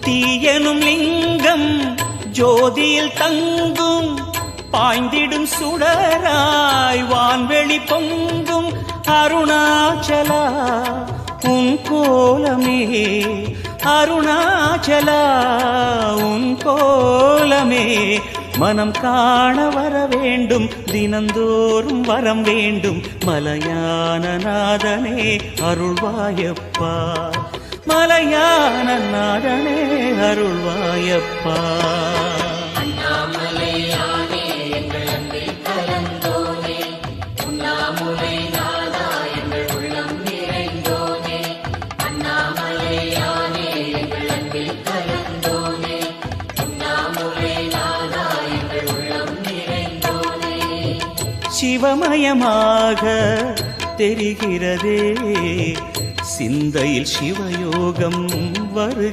தீயனும் லிங்கம் ஜோதியில் தங்கும் பாய்ந்திடும் சுடராய் வான்வெளி பொங்கும் அருணாச்சலா உன் கோலமே அருணாச்சலா உன் கோலமே மனம் காண வர வேண்டும் தினந்தோறும் வரம் வேண்டும் மலையான நாதனே அருள்வாயப்பா மலையான நாதனே அருள்வாயப்பா சிவமயமாக தெரிகிறதே சிந்தையில் சிவயோகம் வருகிறது.